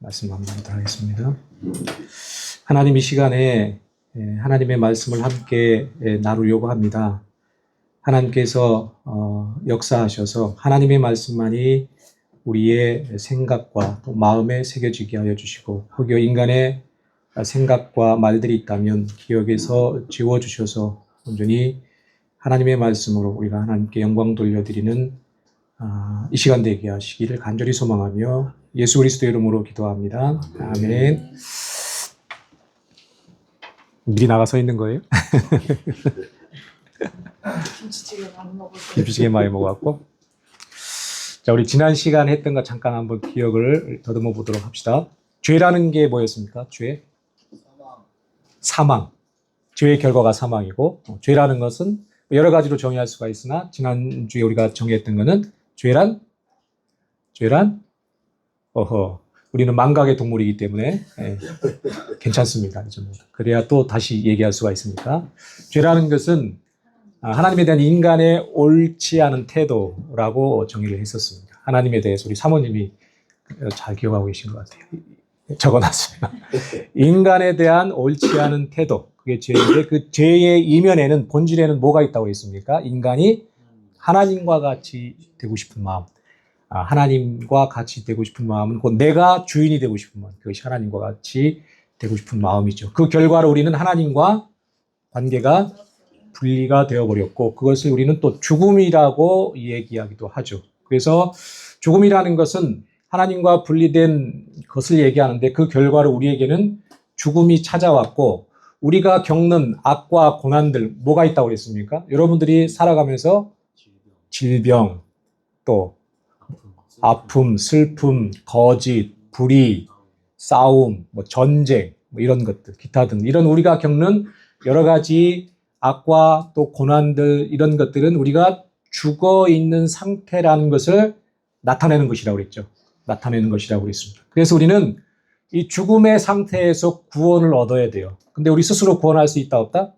말씀 나누도록 하겠습니다. 하나님, 이 시간에 하나님의 말씀을 함께 나누려고 합니다. 하나님께서 역사하셔서 하나님의 말씀만이 우리의 생각과 또 마음에 새겨지게 하여 주시고, 혹여 인간의 생각과 말들이 있다면 기억에서 지워주셔서 온전히 하나님의 말씀으로 우리가 하나님께 영광 돌려드리는 이 시간 되게 하시기를 간절히 소망하며 예수 그리스도의 이름으로 기도합니다. 아멘. 미리 나가서 있는 거예요? 김치찌개 많이 먹었고. 자, 우리 지난 시간 했던 거 잠깐 한번 기억을 더듬어 보도록 합시다. 죄라는 게 뭐였습니까? 죄? 사망. 죄의 결과가 사망이고, 죄라는 것은 여러 가지로 정의할 수가 있으나 지난주에 우리가 정의했던 거는 죄란 우리는 망각의 동물이기 때문에 괜찮습니다. 그래야 또 다시 얘기할 수가 있으니까. 죄라는 것은 하나님에 대한 인간의 옳지 않은 태도라고 정의를 했었습니다. 하나님에 대해서 우리 사모님이 잘 기억하고 계신 것 같아요. 적어놨어요. 인간에 대한 옳지 않은 태도, 그게 죄인데, 그 죄의 이면에는, 본질에는 뭐가 있다고 했습니까? 인간이 하나님과 같이 되고 싶은 마음. 하나님과 같이 되고 싶은 마음은 곧 내가 주인이 되고 싶은 마음. 그것이 하나님과 같이 되고 싶은 마음이죠. 그 결과로 우리는 하나님과 관계가 분리가 되어버렸고, 그것을 우리는 또 죽음이라고 얘기하기도 하죠. 그래서 죽음이라는 것은 하나님과 분리된 것을 얘기하는데, 그 결과로 우리에게는 죽음이 찾아왔고, 우리가 겪는 악과 고난들 뭐가 있다고 그랬습니까? 여러분들이 살아가면서 질병, 또 아픔, 슬픔, 거짓, 불의, 싸움, 전쟁, 이런 것들, 기타 등 이런 우리가 겪는 여러 가지 악과 또 고난들, 이런 것들은 우리가 죽어 있는 상태라는 것을 나타내는 것이라고 그랬죠. 나타내는 것이라고 그랬습니다. 그래서 우리는 이 죽음의 상태에서 구원을 얻어야 돼요. 근데 우리 스스로 구원할 수 있다, 없다?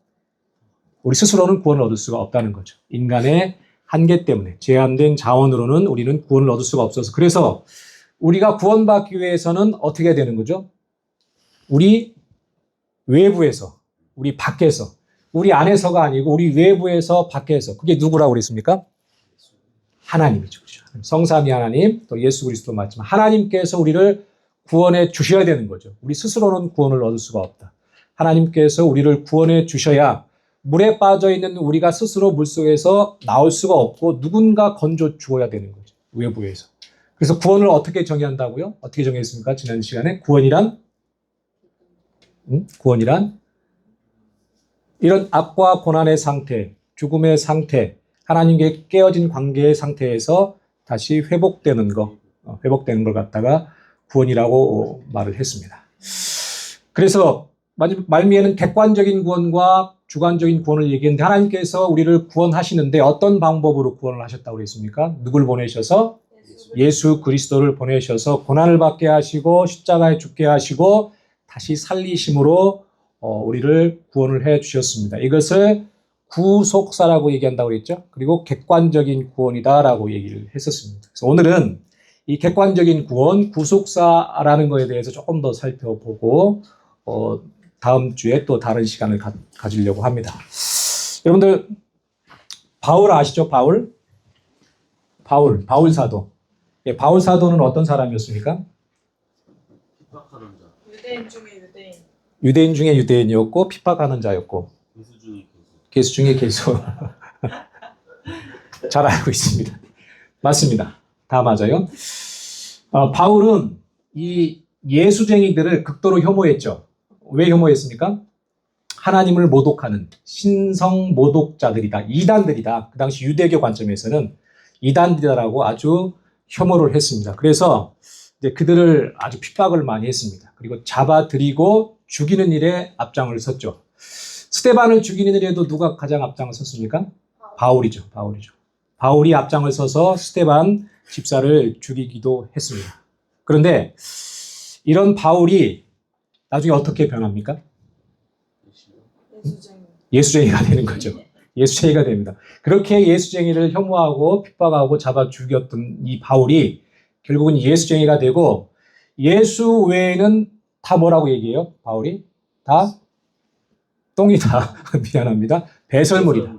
우리 스스로는 구원을 얻을 수가 없다는 거죠. 인간의 한계 때문에, 제한된 자원으로는 우리는 구원을 얻을 수가 없어서, 그래서 우리가 구원받기 위해서는 어떻게 해야 되는 거죠? 우리 외부에서, 우리 밖에서, 우리 안에서가 아니고 우리 외부에서 밖에서, 그게 누구라고 그랬습니까? 하나님이죠. 그렇죠? 성삼위 하나님, 또 예수 그리스도 맞지만 하나님께서 우리를 구원해 주셔야 되는 거죠. 우리 스스로는 구원을 얻을 수가 없다. 하나님께서 우리를 구원해 주셔야, 물에 빠져 있는 우리가 스스로 물속에서 나올 수가 없고 누군가 건져 주어야 되는 거죠. 외부에서. 그래서 구원을 어떻게 정의한다고요? 어떻게 정의했습니까? 지난 시간에 구원이란 이런 악과 고난의 상태, 죽음의 상태, 하나님께 깨어진 관계의 상태에서 다시 회복되는 걸 갖다가 구원이라고 말을 했습니다. 그래서 말미에는 객관적인 구원과 주관적인 구원을 얘기했는데, 하나님께서 우리를 구원하시는데 어떤 방법으로 구원을 하셨다고 그랬습니까? 누굴 보내셔서? 예수 그리스도를 보내셔서 고난을 받게 하시고 십자가에 죽게 하시고 다시 살리심으로 우리를 구원을 해 주셨습니다. 이것을 구속사라고 얘기한다고 그랬죠. 그리고 객관적인 구원이다라고 얘기를 했었습니다. 그래서 오늘은 이 객관적인 구원, 구속사라는 것에 대해서 조금 더 살펴보고 다음 주에 또 다른 시간을 가지려고 합니다. 여러분들 바울 아시죠? 바울 사도. 바울 사도는 어떤 사람이었습니까? 유대인 중에 유대인이었고 핍박하는 자였고 개수 중에 개수. 잘 알고 있습니다. 맞습니다. 다 맞아요. 바울은 이 예수쟁이들을 극도로 혐오했죠. 왜 혐오했습니까? 하나님을 모독하는 신성 모독자들이다, 이단들이다. 그 당시 유대교 관점에서는 이단들이라고 아주 혐오를 했습니다. 그래서 이제 그들을 아주 핍박을 많이 했습니다. 그리고 잡아들이고 죽이는 일에 앞장을 섰죠. 스데반을 죽이는 일에도 누가 가장 앞장을 섰습니까? 바울이죠. 바울이 앞장을 서서 스데반 집사를 죽이기도 했습니다. 그런데 이런 바울이 나중에 어떻게 변합니까? 예수쟁이가 되는 거죠. 예수쟁이가 됩니다. 그렇게 예수쟁이를 혐오하고 핍박하고 잡아 죽였던 이 바울이 결국은 예수쟁이가 되고, 예수 외에는 다 뭐라고 얘기해요? 바울이? 다 똥이다. 미안합니다. 배설물이다.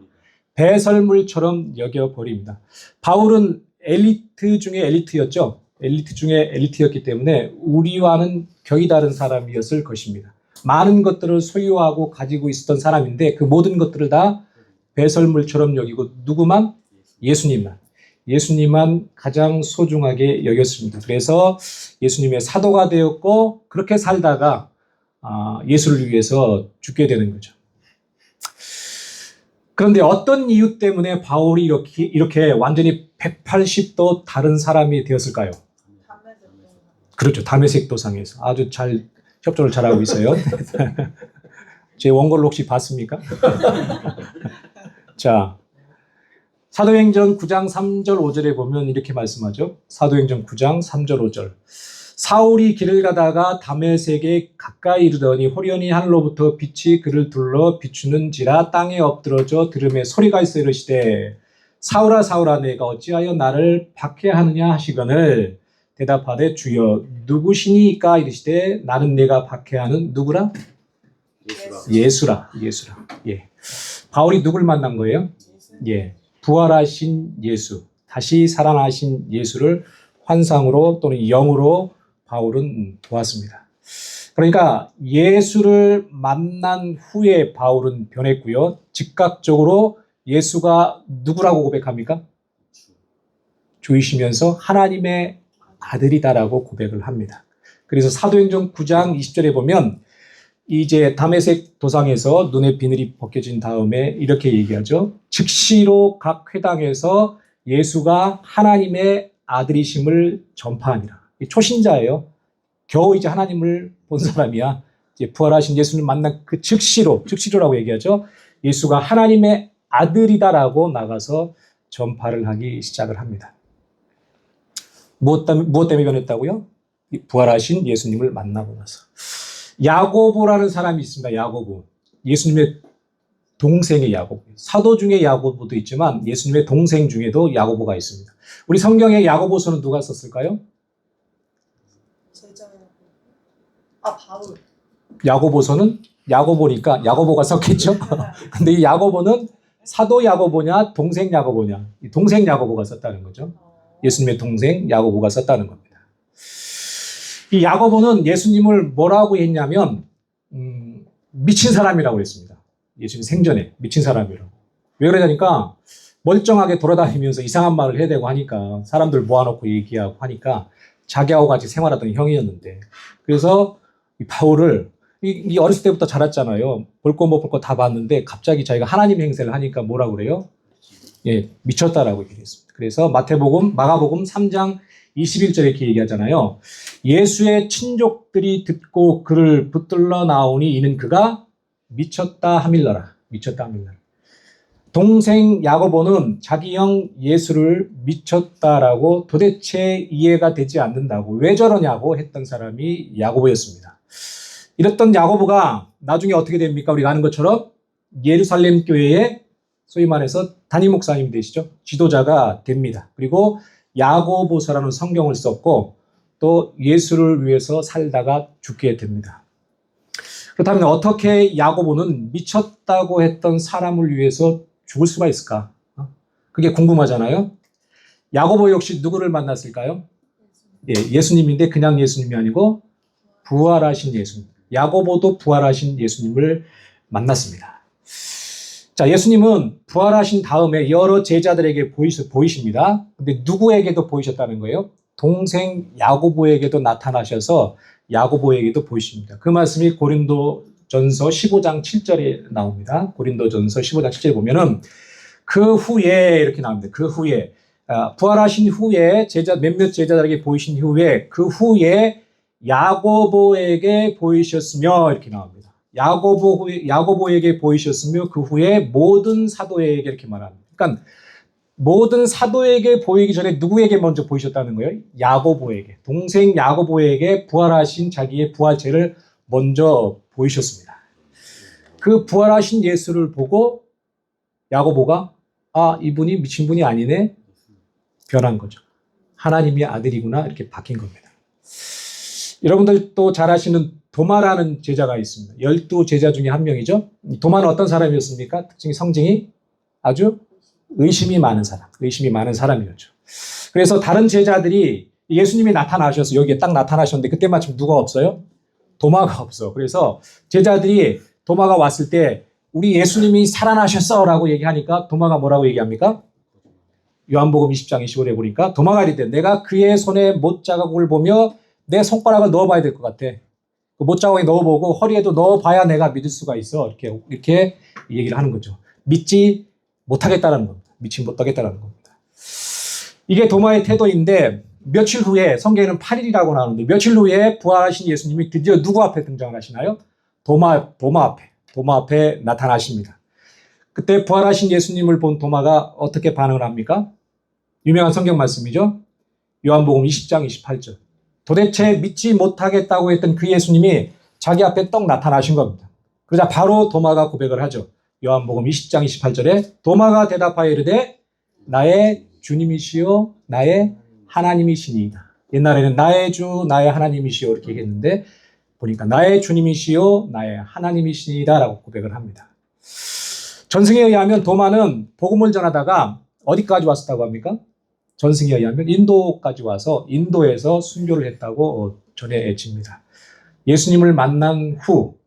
배설물처럼 여겨버립니다. 바울은 엘리트 중에 엘리트였죠. 엘리트 중에 엘리트였기 때문에 우리와는 격이 다른 사람이었을 것입니다. 많은 것들을 소유하고 가지고 있었던 사람인데 그 모든 것들을 다 배설물처럼 여기고 누구만? 예수님만 가장 소중하게 여겼습니다. 그래서 예수님의 사도가 되었고 그렇게 살다가 예수를 위해서 죽게 되는 거죠. 그런데 어떤 이유 때문에 바울이 이렇게 완전히 180도 다른 사람이 되었을까요? 그렇죠. 담에색 도상에서 아주 잘 협조를 잘하고 있어요. 제 원고를 혹시 봤습니까? 자, 사도행전 9장 3절 5절에 보면 이렇게 말씀하죠. 사도행전 9장 3절 5절. 사울이 길을 가다가 다메섹에 가까이 이르더니 호련히 하늘로부터 빛이 그를 둘러 비추는지라 땅에 엎드러져 들음에 소리가 있어 이르시되 사울아 사울아 내가 어찌하여 나를 박해하느냐 하시거늘 대답하되 주여 누구시니까 이르시되 나는 내가 박해하는 누구라? 예수라. 예. 바울이 누굴 만난 거예요? 예. 부활하신 예수, 다시 살아나신 예수를 환상으로 또는 영으로 바울은 보았습니다. 그러니까 예수를 만난 후에 바울은 변했고요. 즉각적으로 예수가 누구라고 고백합니까? 주이시면서 하나님의 아들이다라고 고백을 합니다. 그래서 사도행전 9장 20절에 보면 이제 다메섹 도상에서 눈의 비늘이 벗겨진 다음에 이렇게 얘기하죠. 즉시로 각 회당에서 예수가 하나님의 아들이심을 전파하니라. 초신자예요. 겨우 이제 하나님을 본 사람이야. 이제 부활하신 예수를 만난 그 즉시로라고 얘기하죠. 예수가 하나님의 아들이다라고 나가서 전파를 하기 시작을 합니다. 무엇 때문에 변했다고요? 부활하신 예수님을 만나고 나서. 야고보라는 사람이 있습니다. 야고보. 예수님의 동생의 야고보. 사도 중에 야고보도 있지만 예수님의 동생 중에도 야고보가 있습니다. 우리 성경에 야고보서는 누가 썼을까요? 바울. 야고보서는 야고보니까 야고보가 썼겠죠. 근데 이 야고보는 사도 야고보냐 동생 야고보냐. 동생 야고보가 썼다는 거죠. 예수님의 동생 야고보가 썼다는 겁니다. 이 야고보는 예수님을 뭐라고 했냐면 미친 사람이라고 했습니다. 예수님 생전에 미친 사람이라고. 왜 그러냐니까 멀쩡하게 돌아다니면서 이상한 말을 해대고 하니까 사람들 모아놓고 얘기하고 하니까 자기하고 같이 생활하던 형이었는데 그래서 이 바울을 이 어렸을 때부터 자랐잖아요. 볼 거 못 볼 거 다 봤는데 갑자기 자기가 하나님 행세를 하니까 뭐라고 그래요? 예, 미쳤다라고 얘기했습니다. 그래서 마가복음 3장 21절에 이렇게 얘기하잖아요. 예수의 친족들이 듣고 그를 붙들러 나오니 이는 그가 미쳤다 하밀러라. 동생 야고보는 자기 형 예수를 미쳤다라고 도대체 이해가 되지 않는다고 왜 저러냐고 했던 사람이 야고보였습니다. 이랬던 야고보가 나중에 어떻게 됩니까? 우리가 아는 것처럼 예루살렘 교회의 소위 말해서 담임 목사님 되시죠. 지도자가 됩니다. 그리고 야고보서라는 성경을 썼고 또 예수를 위해서 살다가 죽게 됩니다. 그렇다면 어떻게 야고보는 미쳤다고 했던 사람을 위해서 죽을 수가 있을까? 그게 궁금하잖아요. 야고보 역시 누구를 만났을까요? 예, 예수님인데 그냥 예수님이 아니고 부활하신 예수님. 야고보도 부활하신 예수님을 만났습니다. 자, 예수님은 부활하신 다음에 여러 제자들에게 보이십니다. 근데 누구에게도 보이셨다는 거예요? 동생 야고보에게도 나타나셔서 야고보에게도 보이십니다. 그 말씀이 고린도전서 15장 7절에 나옵니다. 고린도전서 15장 7절에 보면은 그 후에 이렇게 나옵니다. 그 후에 부활하신 후에 몇몇 제자들에게 보이신 후에 그 후에 야고보에게 보이셨으며 이렇게 나옵니다. 야고보에게 보이셨으며 그 후에 모든 사도에게 이렇게 말합니다. 그러니까 모든 사도에게 보이기 전에 누구에게 먼저 보이셨다는 거예요? 야고보에게. 동생 야고보에게 부활하신 자기의 부활체를 먼저 보이셨습니다. 그 부활하신 예수를 보고 야고보가 이분이 미친 분이 아니네. 변한 거죠. 하나님의 아들이구나 이렇게 바뀐 겁니다. 여러분들도 잘 아시는 도마라는 제자가 있습니다. 12제자 중에 한 명이죠. 도마는 어떤 사람이었습니까? 특징이 성징이 아주 의심이 많은 사람, 의심이 많은 사람이었죠. 그래서 다른 제자들이 예수님이 나타나셔서 여기에 딱 나타나셨는데 그때 마침 누가 없어요? 도마가 없어. 그래서 제자들이 도마가 왔을 때 우리 예수님이 살아나셨어 라고 얘기하니까 도마가 뭐라고 얘기합니까? 요한복음 20장 25절에 보니까 도마가 이르되 내가 그의 손에 못자국을 보며 내 손가락을 넣어봐야 될 것 같아. 그 못자국에 넣어보고 허리에도 넣어봐야 내가 믿을 수가 있어. 이렇게 얘기를 하는 거죠. 믿지 못하겠다는 겁니다. 믿지 못하겠다는 겁니다. 이게 도마의 태도인데 며칠 후에 성경에는 8일이라고 나오는데 며칠 후에 부활하신 예수님이 드디어 누구 앞에 등장을 하시나요? 도마 앞에 나타나십니다. 그때 부활하신 예수님을 본 도마가 어떻게 반응을 합니까? 유명한 성경 말씀이죠. 요한복음 20장 28절. 도대체 믿지 못하겠다고 했던 그 예수님이 자기 앞에 떡 나타나신 겁니다. 그러자 바로 도마가 고백을 하죠. 요한복음 20장 28절에 도마가 대답하여 이르되 나의 주님이시요 나의 하나님이시니이다. 옛날에는 나의 주 나의 하나님이시요 이렇게 얘기했는데 보니까 나의 주님이시요 나의 하나님이시니이다 라고 고백을 합니다. 전승에 의하면 도마는 복음을 전하다가 어디까지 왔었다고 합니까? 전승에 의하면 인도까지 와서 인도에서 순교를 했다고 전해집니다. 예수님을 만난 후,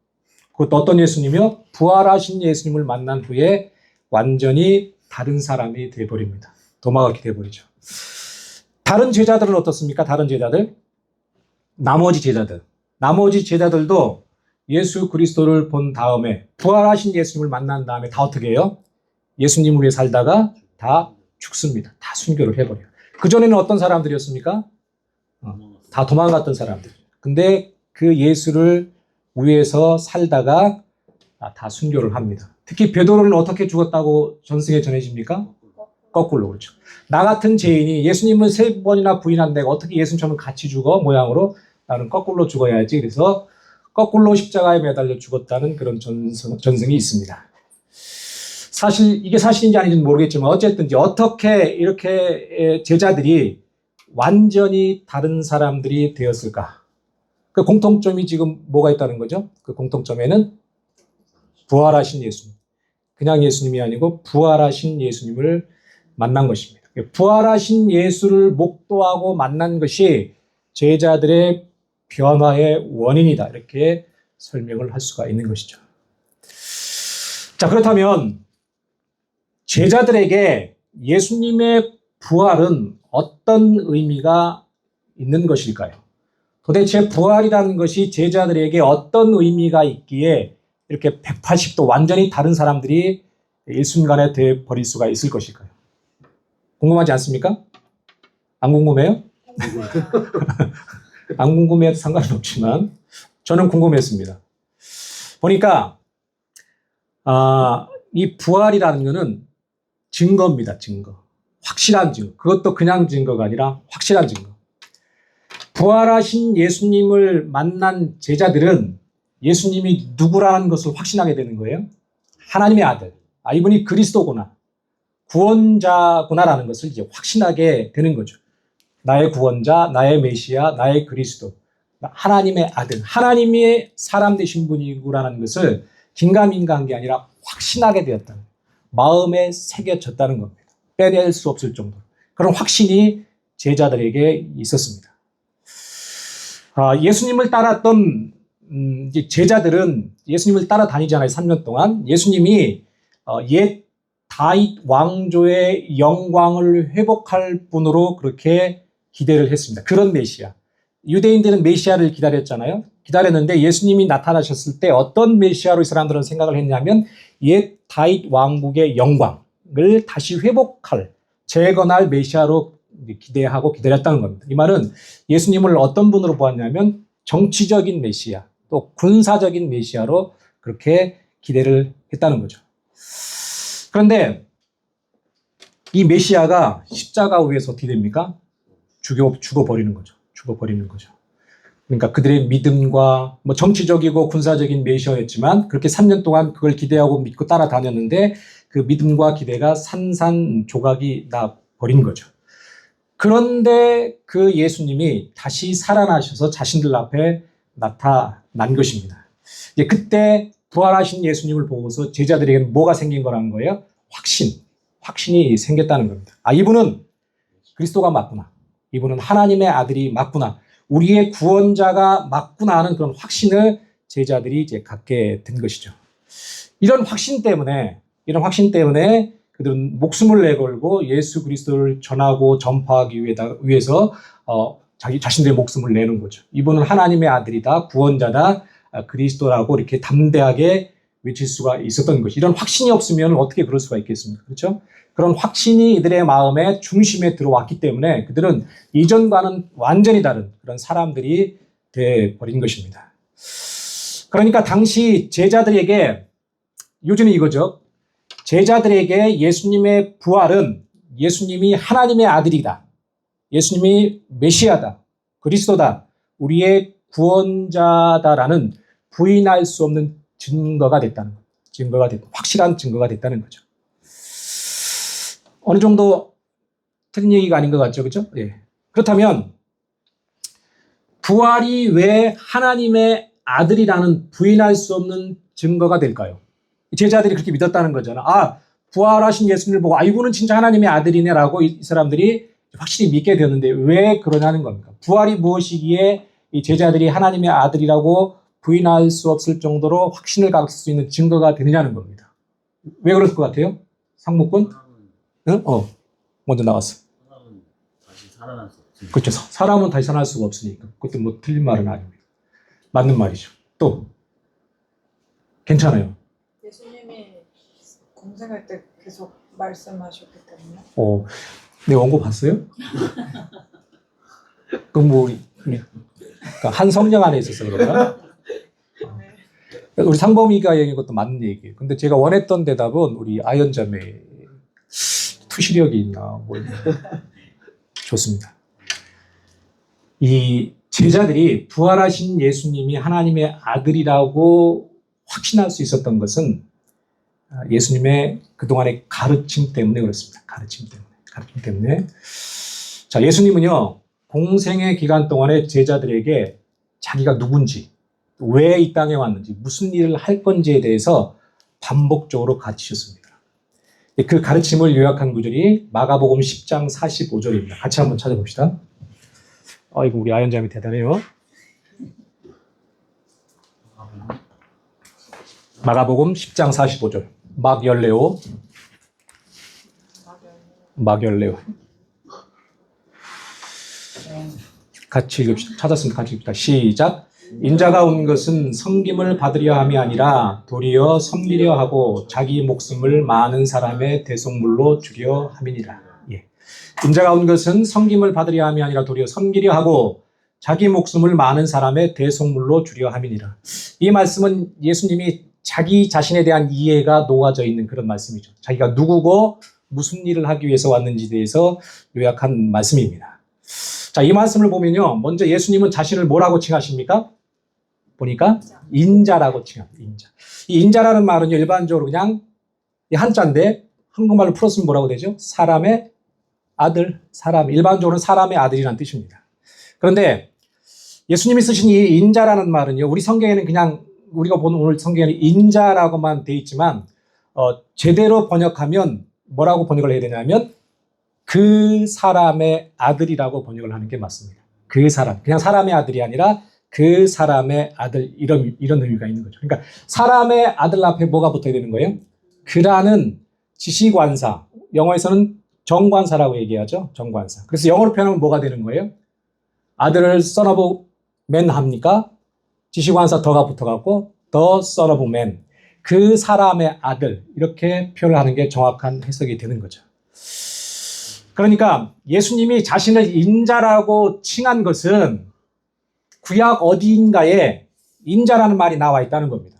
그것도 어떤 예수님이요? 부활하신 예수님을 만난 후에 완전히 다른 사람이 되어버립니다. 도마가 이렇게 되어버리죠. 다른 제자들은 어떻습니까? 다른 제자들? 나머지 제자들도 예수 그리스도를 본 다음에 부활하신 예수님을 만난 다음에 다 어떻게 해요? 예수님을 위해 살다가 다 죽습니다. 다 순교를 해버려요. 그전에는 어떤 사람들이었습니까? 다 도망갔던 사람들. 근데 그 예수를 위해서 살다가 다 순교를 합니다. 특히 베드로는 어떻게 죽었다고 전승에 전해집니까? 거꾸로 그렇죠. 나 같은 죄인이 예수님을 3번이나 부인한 내가 어떻게 예수님처럼 같이 죽어? 모양으로 나는 거꾸로 죽어야지. 그래서 거꾸로 십자가에 매달려 죽었다는 그런 전승이 있습니다. 사실 이게 사실인지 아닌지는 모르겠지만 어쨌든지 어떻게 이렇게 제자들이 완전히 다른 사람들이 되었을까? 그 공통점이 지금 뭐가 있다는 거죠? 그 공통점에는 부활하신 예수님. 그냥 예수님이 아니고 부활하신 예수님을 만난 것입니다. 부활하신 예수를 목도하고 만난 것이 제자들의 변화의 원인이다. 이렇게 설명을 할 수가 있는 것이죠. 자, 그렇다면 제자들에게 예수님의 부활은 어떤 의미가 있는 것일까요? 도대체 부활이라는 것이 제자들에게 어떤 의미가 있기에 이렇게 180도 완전히 다른 사람들이 일순간에 되어버릴 수가 있을 것일까요? 궁금하지 않습니까? 안 궁금해요? 안 궁금해도 상관은 없지만 저는 궁금했습니다. 보니까 이 부활이라는 것은 증거입니다. 증거. 확실한 증거. 그것도 그냥 증거가 아니라 확실한 증거. 부활하신 예수님을 만난 제자들은 예수님이 누구라는 것을 확신하게 되는 거예요. 하나님의 아들. 이분이 그리스도구나. 구원자구나라는 것을 이제 확신하게 되는 거죠. 나의 구원자, 나의 메시아, 나의 그리스도. 하나님의 아들. 하나님의 사람 되신 분이구라는 것을 긴가민가한 게 아니라 확신하게 되었다는 거예요. 마음에 새겨졌다는 겁니다. 빼낼 수 없을 정도로. 그런 확신이 제자들에게 있었습니다. 예수님을 따랐던 제자들은 예수님을 따라다니잖아요. 3년 동안. 예수님이 옛 다윗 왕조의 영광을 회복할 분으로 그렇게 기대를 했습니다. 그런 메시아. 유대인들은 메시아를 기다렸잖아요. 기다렸는데 예수님이 나타나셨을 때 어떤 메시아로 이 사람들은 생각을 했냐면 옛 다윗 왕국의 영광을 다시 회복할, 재건할 메시아로 기대하고 기다렸다는 겁니다. 이 말은 예수님을 어떤 분으로 보았냐면 정치적인 메시아, 또 군사적인 메시아로 그렇게 기대를 했다는 거죠. 그런데 이 메시아가 십자가 위에서 어떻게 됩니까? 죽어버리는 거죠. 그러니까 그들의 믿음과 정치적이고 군사적인 메시아였지만 그렇게 3년 동안 그걸 기대하고 믿고 따라다녔는데 그 믿음과 기대가 산산조각이 나 버린 거죠. 그런데 그 예수님이 다시 살아나셔서 자신들 앞에 나타난 것입니다. 이제 그때 부활하신 예수님을 보고서 제자들에게는 뭐가 생긴 거라는 거예요? 확신이 생겼다는 겁니다. 아, 이분은 그리스도가 맞구나. 이분은 하나님의 아들이 맞구나. 우리의 구원자가 맞구나 하는 그런 확신을 제자들이 이제 갖게 된 것이죠. 이런 확신 때문에 그들은 목숨을 내걸고 예수 그리스도를 전하고 전파하기 위해서 자신들의 목숨을 내는 거죠. 이분은 하나님의 아들이다, 구원자다, 그리스도라고 이렇게 담대하게 외칠 수가 있었던 것이. 이런 확신이 없으면 어떻게 그럴 수가 있겠습니까? 그렇죠? 그런 확신이 이들의 마음의 중심에 들어왔기 때문에 그들은 이전과는 완전히 다른 그런 사람들이 되어버린 것입니다. 그러니까 당시 제자들에게, 요즘은 이거죠. 제자들에게 예수님의 부활은 예수님이 하나님의 아들이다, 예수님이 메시아다, 그리스도다, 우리의 구원자다라는 부인할 수 없는 증거가 됐다는 거죠. 확실한 증거가 됐다는 거죠. 어느 정도 틀린 얘기가 아닌 것 같죠, 그렇죠? 예. 그렇다면 부활이 왜 하나님의 아들이라는 부인할 수 없는 증거가 될까요? 제자들이 그렇게 믿었다는 거잖아. 아, 부활하신 예수님을 보고 이분은 진짜 하나님의 아들이네라고 이 사람들이 확실히 믿게 되었는데 왜 그러냐는 겁니까? 부활이 무엇이기에 이 제자들이 하나님의 아들이라고 부인할 수 없을 정도로 확신을 갖을 수 있는 증거가 되느냐는 겁니다. 왜 그럴 것 같아요? 상무꾼? 응? 먼저 나왔어. 사람은 다시 살아날 수 없지. 그렇죠. 사람은 다시 살아날 수가 없으니까. 그것도 뭐 틀린 말은 아닙니다. 맞는 말이죠. 또 괜찮아요. 예수님이 공생할 때 계속 말씀하셨기 때문에. 내 원고 봤어요? 그럼 뭐 그러니까 한 성령 안에 있어서 그런가? 우리 상범이가 얘기한 것도 맞는 얘기예요. 근데 제가 원했던 대답은 우리 아연자매 투시력이 있나 뭐 좋습니다. 이 제자들이 부활하신 예수님이 하나님의 아들이라고 확신할 수 있었던 것은 예수님의 그동안의 가르침 때문에 그렇습니다. 가르침 때문에. 자, 예수님은요, 공생의 기간 동안에 제자들에게 자기가 누군지, 왜 이 땅에 왔는지, 무슨 일을 할 건지에 대해서 반복적으로 가르치셨습니다. 그 가르침을 요약한 구절이 마가복음 10장 45절입니다. 같이 한번 찾아봅시다. 이거 우리 아연자매 대단해요. 마가복음 10장 45절. 막열레오. 같이 읽읍시다. 찾았으면 같이 읽읍시다. 시작. 인자가 온 것은 섬김을 받으려 함이 아니라 도리어 섬기려 하고 자기 목숨을 많은 사람의 대속물로 주려 함이니라. 예. 인자가 온 것은 섬김을 받으려 함이 아니라 도리어 섬기려 하고 자기 목숨을 많은 사람의 대속물로 주려 함이니라. 이 말씀은 예수님이 자기 자신에 대한 이해가 녹아져 있는 그런 말씀이죠. 자기가 누구고 무슨 일을 하기 위해서 왔는지에 대해서 요약한 말씀입니다. 자, 이 말씀을 보면요, 먼저 예수님은 자신을 뭐라고 칭하십니까? 보니까 인자라고 칭합니다. 인자. 이 인자라는 말은 일반적으로 그냥 한자인데 한국말로 풀었으면 뭐라고 되죠? 사람의 아들, 일반적으로는 사람의 아들이라는 뜻입니다. 그런데 예수님이 쓰신 이 인자라는 말은요, 우리 성경에는 그냥 우리가 보는 오늘 성경에는 인자라고만 돼 있지만 제대로 번역하면 뭐라고 번역을 해야 되냐면 그 사람의 아들이라고 번역을 하는 게 맞습니다. 그 사람, 그냥 사람의 아들이 아니라 그 사람의 아들, 이런 의미가 있는 거죠. 그러니까 사람의 아들 앞에 뭐가 붙어야 되는 거예요? 그라는 지시관사, 영어에서는 정관사라고 얘기하죠. 정관사. 그래서 영어로 표현하면 뭐가 되는 거예요? 아들을 son of man 합니까? 지시관사 더가 붙어갖고 the son of man, 그 사람의 아들, 이렇게 표현을 하는 게 정확한 해석이 되는 거죠. 그러니까 예수님이 자신을 인자라고 칭한 것은 구약 어디인가에 인자라는 말이 나와 있다는 겁니다.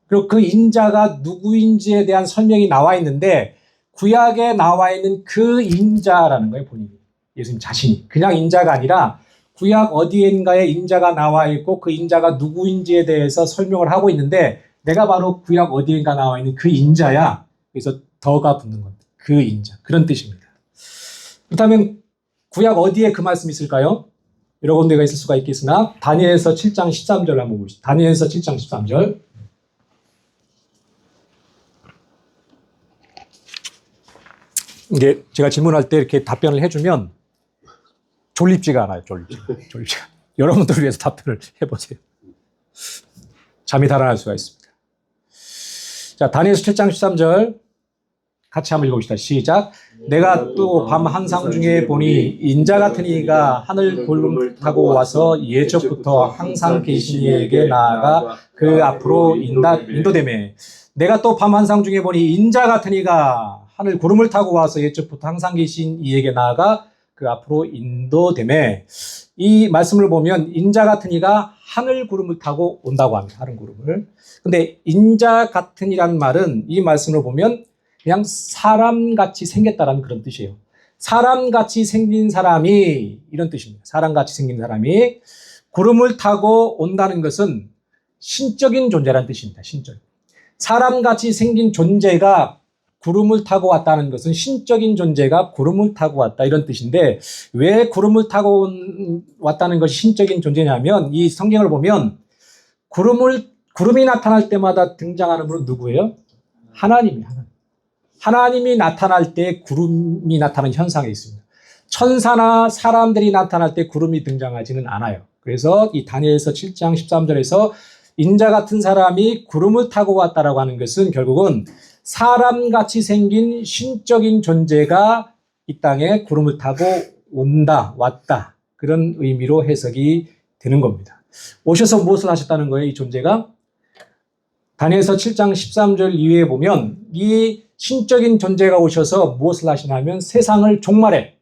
그리고 그 인자가 누구인지에 대한 설명이 나와 있는데 구약에 나와 있는 그 인자라는 거예요, 본인이. 예수님 자신이. 그냥 인자가 아니라 구약 어디인가에 인자가 나와 있고 그 인자가 누구인지에 대해서 설명을 하고 있는데 내가 바로 구약 어디인가 나와 있는 그 인자야. 그래서 더가 붙는 겁니다. 그 인자. 그런 뜻입니다. 그렇다면 구약 어디에 그 말씀이 있을까요? 여러 군데가 있을 수가 있겠으나 다니엘서 7장 13절 한번 보시죠. 다니엘서 7장 13절. 이게 제가 질문할 때 이렇게 답변을 해주면 졸립지가 않아요. 졸립지가. 여러분들을 위해서 답변을 해보세요. 잠이 달아날 수가 있습니다. 자, 다니엘서 7장 13절 같이 한번 읽어봅시다. 시작. 내가 또 밤 한상 중에 보니 인자 같은 이가 하늘 구름 타고 와서 예적부터 항상 계신 이에게 나아가 그 앞으로 인도되매. 내가 또 밤 한상 중에 보니 인자 같은 이가 하늘 구름을 타고 와서 예적부터 항상 계신 이에게 나아가 그 앞으로 인도되매. 이 말씀을 보면 인자 같은 이가 하늘 구름을 타고 온다고 합니다. 하늘 구름을. 근데 인자 같은 이라는 말은 이 말씀을 보면 그냥 사람같이 생겼다라는 그런 뜻이에요. 사람같이 생긴 사람이 이런 뜻입니다. 사람같이 생긴 사람이 구름을 타고 온다는 것은 신적인 존재라는 뜻입니다. 신적. 사람같이 생긴 존재가 구름을 타고 왔다는 것은 신적인 존재가 구름을 타고 왔다 이런 뜻인데 왜 구름을 타고 왔다는 것이 신적인 존재냐면 이 성경을 보면 구름이 나타날 때마다 등장하는 분은 누구예요? 하나님이에요. 하나님이 나타날 때 구름이 나타나는 현상이 있습니다. 천사나 사람들이 나타날 때 구름이 등장하지는 않아요. 그래서 이 다니엘서 7장 13절에서 인자 같은 사람이 구름을 타고 왔다라고 하는 것은 결국은 사람같이 생긴 신적인 존재가 이 땅에 구름을 타고 온다, 왔다. 그런 의미로 해석이 되는 겁니다. 오셔서 무엇을 하셨다는 거예요, 이 존재가? 다니엘서 7장 13절 이후에 보면 이 신적인 존재가 오셔서 무엇을 하시냐면 세상을 종말에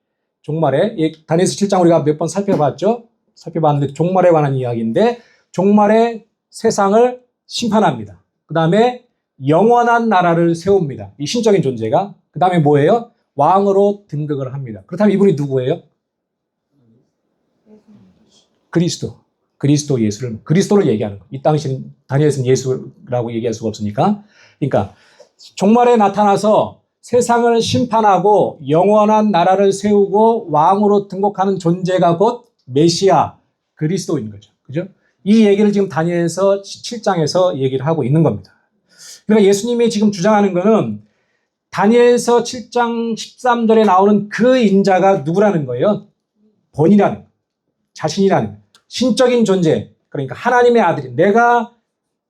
다니엘서 7장 우리가 몇 번 살펴봤는데 종말에 관한 이야기인데 종말에 세상을 심판합니다. 그 다음에 영원한 나라를 세웁니다. 이 신적인 존재가. 그 다음에 뭐예요? 왕으로 등극을 합니다. 그렇다면 이분이 누구예요? 그리스도 예수를, 그리스도를 얘기하는 거예요. 이 당시는 다니엘서는 예수라고 얘기할 수가 없으니까. 그러니까 종말에 나타나서 세상을 심판하고 영원한 나라를 세우고 왕으로 등극하는 존재가 곧 메시아 그리스도인 거죠. 그죠? 이 얘기를 지금 다니엘서 7장에서 얘기를 하고 있는 겁니다. 그러니까 예수님이 지금 주장하는 거는 다니엘서 7장 13절에 나오는 그 인자가 누구라는 거예요? 본이라는 거예요. 자신이라는 거예요. 신적인 존재, 그러니까 하나님의 아들이, 내가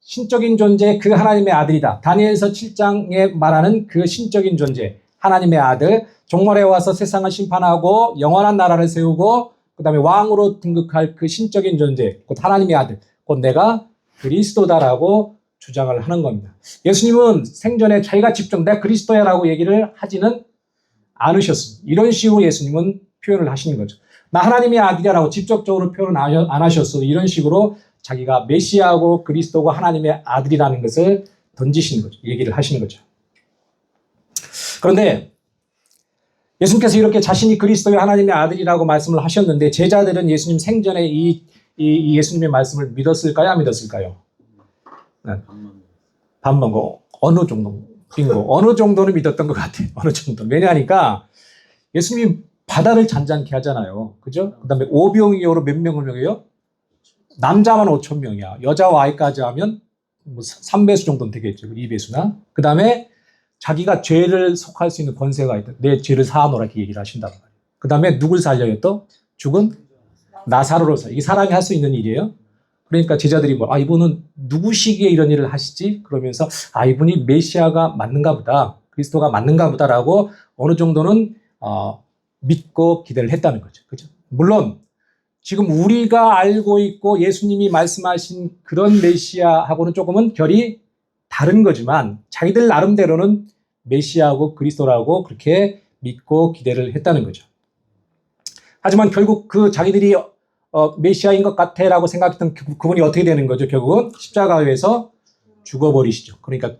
신적인 존재, 그 하나님의 아들이다. 다니엘서 7장에 말하는 그 신적인 존재, 하나님의 아들, 종말에 와서 세상을 심판하고 영원한 나라를 세우고 그 다음에 왕으로 등극할 그 신적인 존재, 곧 하나님의 아들, 곧 내가 그리스도다라고 주장을 하는 겁니다. 예수님은 생전에 자기가 직접 내가 그리스도야라고 얘기를 하지는 않으셨습니다. 이런 식으로 예수님은 표현을 하시는 거죠. 나 하나님의 아들이라고 직접적으로 표현을 안 하셨어도 이런 식으로 자기가 메시아고 그리스도고 하나님의 아들이라는 것을 던지시는 거죠. 얘기를 하시는 거죠. 그런데 예수님께서 이렇게 자신이 그리스도의 하나님의 아들이라고 말씀을 하셨는데 제자들은 예수님 생전에 이 예수님의 말씀을 믿었을까요? 안 믿었을까요? 네. 반만 거 어느 정도 빙고 어느 정도는 믿었던 것 같아요. 어느 정도. 왜냐하니까 예수님이 바다를 잔잔케 하잖아요. 그죠? 그 다음에 오병이어로 몇 명을 명해요? 남자만 5,000명이야. 여자와 아이까지 하면 뭐 3배수 정도는 되겠죠. 2배수나. 그 다음에 자기가 죄를 속할 수 있는 권세가 있다. 내 죄를 사하노라 이렇게 얘기를 하신단 말이에요. 그 다음에 누굴 살려요 또? 죽은 나사로를 살려. 이게 사람이 할 수 있는 일이에요. 그러니까 제자들이 이분은 누구시기에 이런 일을 하시지? 그러면서 이분이 메시아가 맞는가 보다. 그리스도가 맞는가 보다라고 어느 정도는 믿고 기대를 했다는 거죠. 그죠? 물론 지금 우리가 알고 있고 예수님이 말씀하신 그런 메시아하고는 조금은 결이 다른 거지만 자기들 나름대로는 메시아하고 그리스도라고 그렇게 믿고 기대를 했다는 거죠. 하지만 결국 그 자기들이 메시아인 것 같아라고 생각했던 그분이 어떻게 되는 거죠? 결국은 십자가에서 죽어버리시죠. 그러니까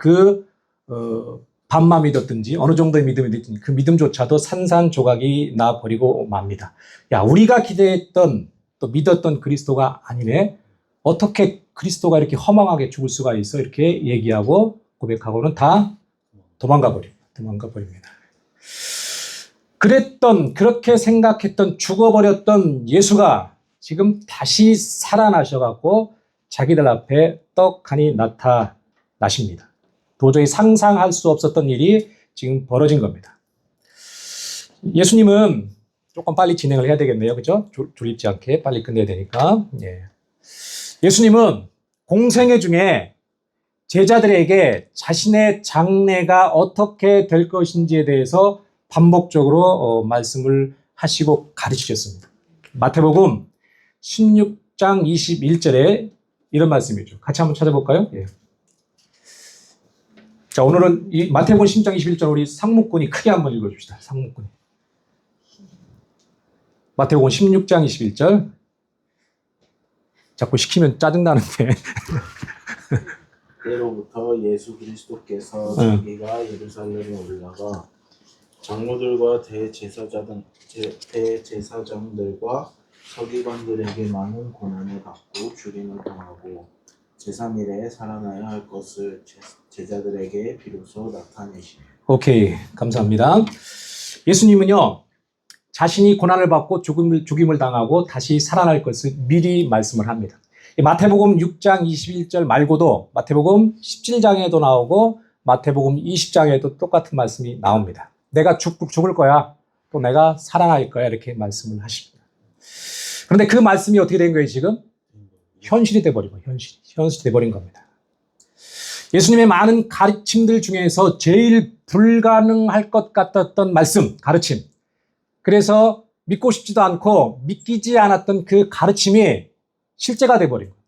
반만 믿었든지 어느 정도의 믿음이 됐든지 그 믿음조차도 산산조각이 나버리고 맙니다. 야, 우리가 기대했던 또 믿었던 그리스도가 아니네. 어떻게 그리스도가 이렇게 허망하게 죽을 수가 있어? 이렇게 얘기하고 고백하고는 다 도망가 버립니다. 그렇게 생각했던 죽어버렸던 예수가 지금 다시 살아나셔갖고 자기들 앞에 떡하니 나타나십니다. 도저히 상상할 수 없었던 일이 지금 벌어진 겁니다. 예수님은 조금 빨리 진행을 해야 되겠네요. 그죠? 졸립지 않게 빨리 끝내야 되니까. 예. 예수님은 공생애 중에 제자들에게 자신의 장래가 어떻게 될 것인지에 대해서 반복적으로 말씀을 하시고 가르치셨습니다. 마태복음 16장 21절에 이런 말씀이죠. 같이 한번 찾아볼까요? 예. 자, 오늘은 이 마태복음 16장 21절 우리 상무꾼이 크게 한번 읽어줍시다. 상무꾼이. 마태복음 16장 21절. 자꾸 시키면 짜증나는데. 때로부터 예수 그리스도께서 자기가 예루살렘에 올라가 장로들과 대제사장들과 서기관들에게 많은 고난을 받고 죽임을 당하고 제3일에 살아나야 할 것을 제자들에게 비로소 나타내시며. 오케이, 감사합니다. 예수님은요, 자신이 고난을 받고 죽임을 당하고 다시 살아날 것을 미리 말씀을 합니다. 마태복음 6장 21절 말고도 마태복음 17장에도 나오고 마태복음 20장에도 똑같은 말씀이 나옵니다. 내가 죽을 거야. 또 내가 살아날 거야. 이렇게 말씀을 하십니다. 그런데 그 말씀이 어떻게 된 거예요, 지금? 현실이 돼버린 거예요. 현실이 돼버린 겁니다. 예수님의 많은 가르침들 중에서 제일 불가능할 것 같았던 말씀, 가르침. 그래서 믿고 싶지도 않고 믿기지 않았던 그 가르침이 실제가 돼버린 거예요.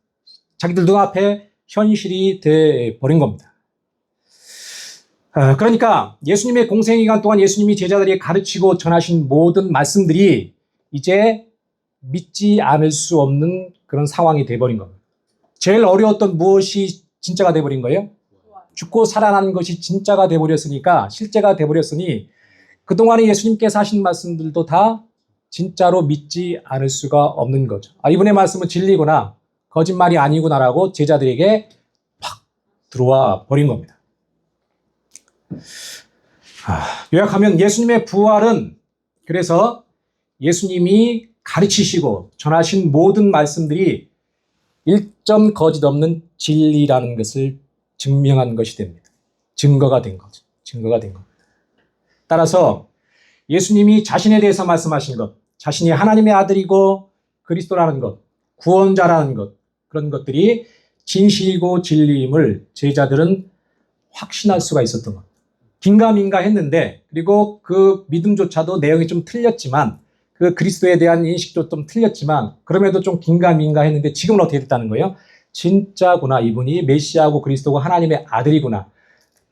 자기들 눈앞에 현실이 돼버린 겁니다. 그러니까 예수님의 공생기간 동안 예수님이 제자들에게 가르치고 전하신 모든 말씀들이 이제 믿지 않을 수 없는 그런 상황이 돼버린 겁니다. 제일 어려웠던 무엇이 진짜가 돼버린 거예요? 죽고 살아나는 것이 진짜가 돼버렸으니까, 실제가 돼버렸으니 그동안에 예수님께서 하신 말씀들도 다 진짜로 믿지 않을 수가 없는 거죠. 이분의 말씀은 진리구나, 거짓말이 아니구나라고 제자들에게 팍 들어와 버린 겁니다. 요약하면 예수님의 부활은, 그래서 예수님이 가르치시고 전하신 모든 말씀들이 일점 거짓 없는 진리라는 것을 증명한 것이 됩니다. 증거가 된 거죠. 증거가 된 겁니다. 따라서 예수님이 자신에 대해서 말씀하신 것, 자신이 하나님의 아들이고 그리스도라는 것, 구원자라는 것, 그런 것들이 진실이고 진리임을 제자들은 확신할 수가 있었던 겁니다. 긴가민가 했는데, 그리고 그 믿음조차도 내용이 좀 틀렸지만, 그 그리스도에 대한 인식도 좀 틀렸지만, 그럼에도 좀 긴가민가 했는데 지금은 어떻게 됐다는 거예요? 진짜구나, 이분이 메시아고 그리스도고 하나님의 아들이구나.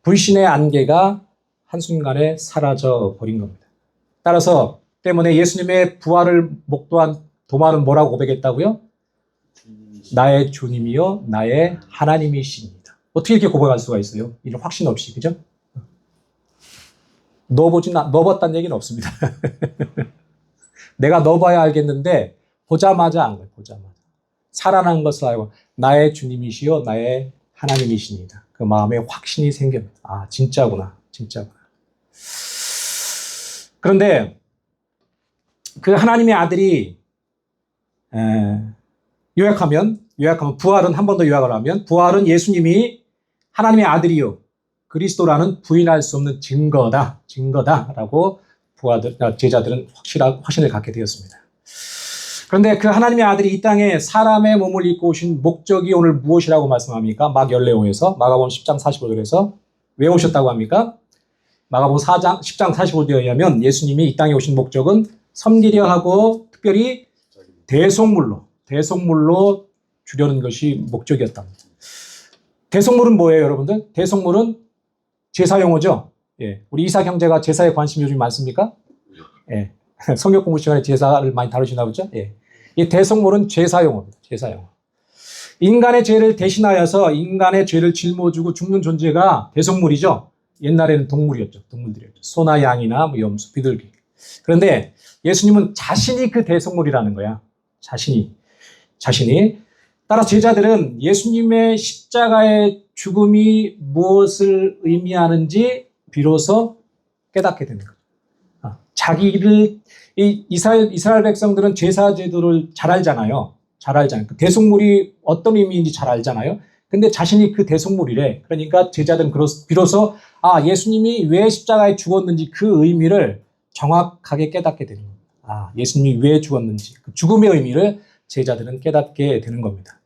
불신의 안개가 한순간에 사라져 버린 겁니다. 따라서 때문에 예수님의 부활을 목도한 도마는 뭐라고 고백했다고요? 나의 주님이요 나의 하나님이십니다. 어떻게 이렇게 고백할 수가 있어요? 이런 확신 없이, 그죠? 넣어봤다는 얘기는 없습니다. 내가 넣어봐야 알겠는데 보자마자 안 거예요. 보자마자 살아난 것을 알고 나의 주님이시요 나의 하나님이십니다. 그 마음에 확신이 생깁니다. 진짜구나, 진짜구나. 그런데 그 하나님의 아들이 요약하면 부활은, 한 번 더 요약을 하면, 부활은 예수님이 하나님의 아들이요 그리스도라는 부인할 수 없는 증거다라고 제자들은 확신을 갖게 되었습니다. 그런데 그 하나님의 아들이 이 땅에 사람의 몸을 입고 오신 목적이 오늘 무엇이라고 말씀합니까? 막 열레오에서, 마가복음 10장 45절에서 왜 오셨다고 합니까? 마가복음 10장 45절에 의하면 예수님이 이 땅에 오신 목적은 섬기려 하고 특별히 대속물로 주려는 것이 목적이었답니다. 대속물은 뭐예요, 여러분들? 대속물은 제사 용어죠. 예. 우리 이삭 형제가 제사에 관심이 요즘 많습니까? 예. 성경 공부 시간에 제사를 많이 다루시나 보죠? 예. 이 대속물은 제사 용어입니다. 제사 용어. 인간의 죄를 대신하여서 인간의 죄를 짊어지고 죽는 존재가 대속물이죠. 옛날에는 동물들이었죠. 소나 양이나 염소, 비둘기. 그런데 예수님은 자신이 그 대속물이라는 거야. 자신이. 따라 제자들은 예수님의 십자가의 죽음이 무엇을 의미하는지 비로소 깨닫게 되는 거죠. 이 이스라엘 백성들은 제사 제도를 잘 알잖아요. 잘 알잖아요. 그 대속물이 어떤 의미인지 잘 알잖아요. 근데 자신이 그 대속물이래. 그러니까 제자들은 비로소 예수님이 왜 십자가에 죽었는지 그 의미를 정확하게 깨닫게 되는 겁니다. 예수님이 왜 죽었는지 그 죽음의 의미를 제자들은 깨닫게 되는 겁니다.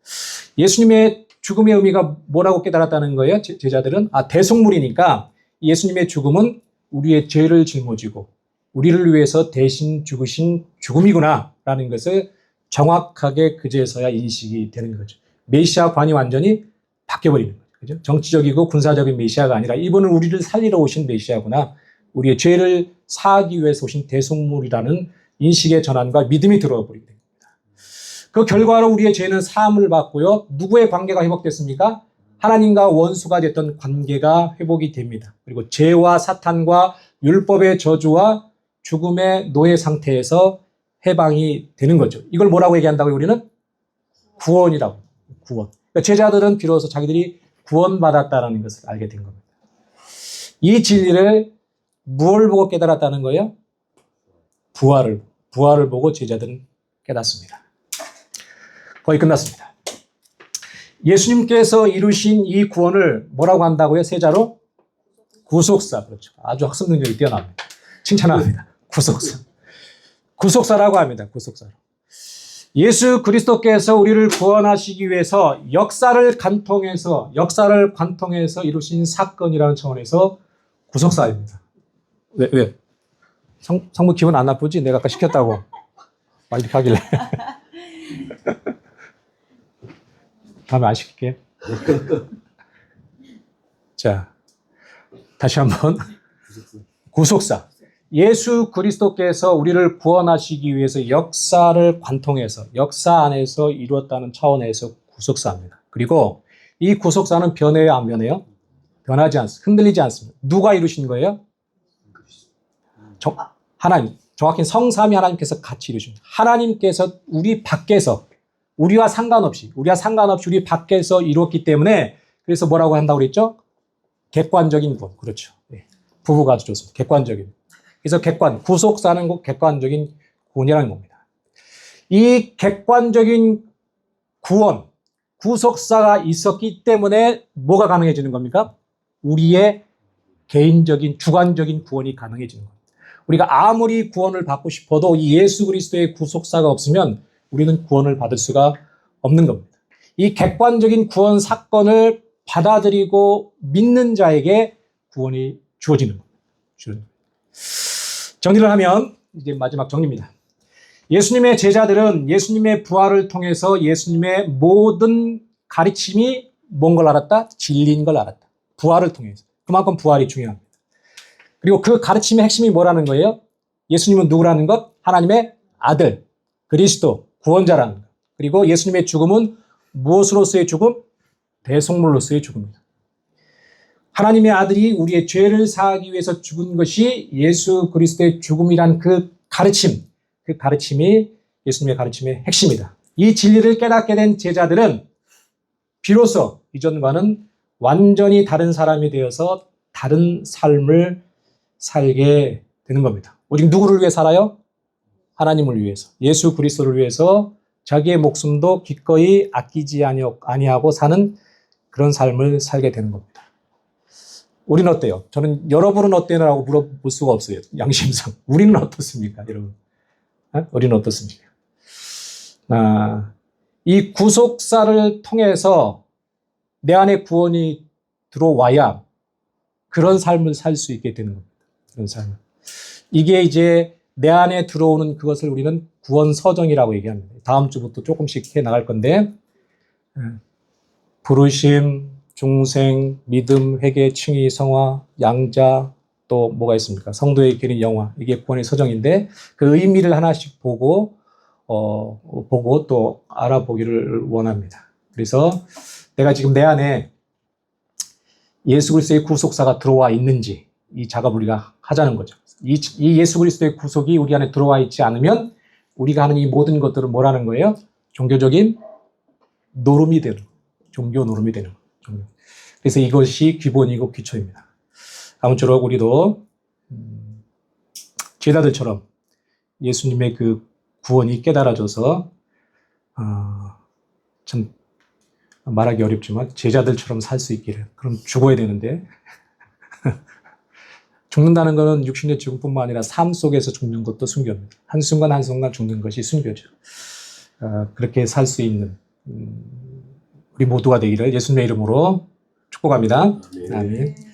예수님의 죽음의 의미가 뭐라고 깨달았다는 거예요? 제자들은 대속물이니까 예수님의 죽음은 우리의 죄를 짊어지고 우리를 위해서 대신 죽으신 죽음이구나라는 것을 정확하게 그제서야 인식이 되는 거죠. 메시아관이 완전히 바뀌어버리는 거죠. 그죠? 정치적이고 군사적인 메시아가 아니라 이분은 우리를 살리러 오신 메시아구나. 우리의 죄를 사하기 위해서 오신 대속물이라는 인식의 전환과 믿음이 들어와 버리게 됩니다. 그 결과로 우리의 죄는 사함을 받고요. 누구의 관계가 회복됐습니까? 하나님과 원수가 됐던 관계가 회복이 됩니다. 그리고 죄와 사탄과 율법의 저주와 죽음의 노예 상태에서 해방이 되는 거죠. 이걸 뭐라고 얘기한다고요? 우리는 구원이라고. 구원. 그러니까 제자들은 비로소 자기들이 구원받았다는 것을 알게 된 겁니다. 이 진리를 무엇을 보고 깨달았다는 거예요? 부활을 보고 제자들은 깨닫습니다. 거의 끝났습니다. 예수님께서 이루신 이 구원을 뭐라고 한다고요? 세자로? 구속사. 그렇죠. 아주 학습 능력이 뛰어납니다. 칭찬합니다. 구속사. 구속사라고 합니다. 구속사로. 예수 그리스도께서 우리를 구원하시기 위해서 역사를 관통해서 이루신 사건이라는 차원에서 구속사입니다. 왜? 성부 기분 안 나쁘지? 내가 아까 시켰다고. 이렇게 하길래. 다음에 안 시킬게요. 자, 다시 한번. 구속사. 예수 그리스도께서 우리를 구원하시기 위해서 역사를 관통해서 역사 안에서 이루었다는 차원에서 구속사입니다. 그리고 이 구속사는 변해요, 안 변해요? 변하지 않습니다. 흔들리지 않습니다. 누가 이루신 거예요? 하나님. 정확히 성삼위 하나님께서 같이 이루십니다. 하나님께서 우리 밖에서 우리와 상관없이 우리 밖에서 이루었기 때문에 그래서 뭐라고 한다고 그랬죠? 객관적인 구원. 그렇죠. 네. 부부가 아주 좋습니다. 객관적인. 그래서 구속사는 객관적인 구원이라는 겁니다. 이 객관적인 구원, 구속사가 있었기 때문에 뭐가 가능해지는 겁니까? 우리의 개인적인, 주관적인 구원이 가능해지는 겁니다. 우리가 아무리 구원을 받고 싶어도 이 예수 그리스도의 구속사가 없으면 우리는 구원을 받을 수가 없는 겁니다. 이 객관적인 구원 사건을 받아들이고 믿는 자에게 구원이 주어지는 겁니다. 정리를 하면 이제 마지막 정리입니다. 예수님의 제자들은 예수님의 부활을 통해서 예수님의 모든 가르침이 뭔 걸 알았다? 진리인 걸 알았다. 부활을 통해서. 그만큼 부활이 중요합니다. 그리고 그 가르침의 핵심이 뭐라는 거예요? 예수님은 누구라는 것? 하나님의 아들, 그리스도, 구원자라는 것. 그리고 예수님의 죽음은 무엇으로서의 죽음? 대속물로서의 죽음입니다. 하나님의 아들이 우리의 죄를 사하기 위해서 죽은 것이 예수 그리스도의 죽음이란 그 가르침이 예수님의 가르침의 핵심이다. 이 진리를 깨닫게 된 제자들은 비로소 이전과는 완전히 다른 사람이 되어서 다른 삶을 살게 되는 겁니다. 오직 누구를 위해 살아요? 하나님을 위해서, 예수 그리스도를 위해서 자기의 목숨도 기꺼이 아끼지 아니하고 사는 그런 삶을 살게 되는 겁니다. 우리는 어때요? 저는 여러분은 어때요라고 물어볼 수가 없어요. 양심상. 우리는 어떻습니까, 여러분? 우리는 어떻습니까? 이 구속사를 통해서 내 안에 구원이 들어와야 그런 삶을 살 수 있게 되는 겁니다. 그런 삶을. 이게 이제 내 안에 들어오는 그것을 우리는 구원서정이라고 얘기합니다. 다음 주부터 조금씩 해 나갈 건데, 부르심, 중생, 믿음, 회개, 칭의, 성화, 양자, 또 뭐가 있습니까? 성도의 길인 영화. 이게 구원의 서정인데 그 의미를 하나씩 보고 또 알아보기를 원합니다. 그래서 내가 지금 내 안에 예수 그리스도의 구속사가 들어와 있는지 이 작업을 우리가 하자는 거죠. 이 예수 그리스도의 구속이 우리 안에 들어와 있지 않으면 우리가 하는 이 모든 것들은 뭐라는 거예요? 종교적인 노름이 되는 거예요. 종교 노름이 되는 거예요. 그래서 이것이 기본이고 기초입니다. 아무쪼록 우리도 제자들처럼 예수님의 그 구원이 깨달아져서 참 말하기 어렵지만 제자들처럼 살 수 있기를. 그럼 죽어야 되는데 죽는다는 것은 육신의 죽음뿐만 아니라 삶 속에서 죽는 것도 순교입니다. 한순간 한순간 죽는 것이 순교죠. 그렇게 살 수 있는 우리 모두가 되기를 예수님의 이름으로 축복합니다. 아멘.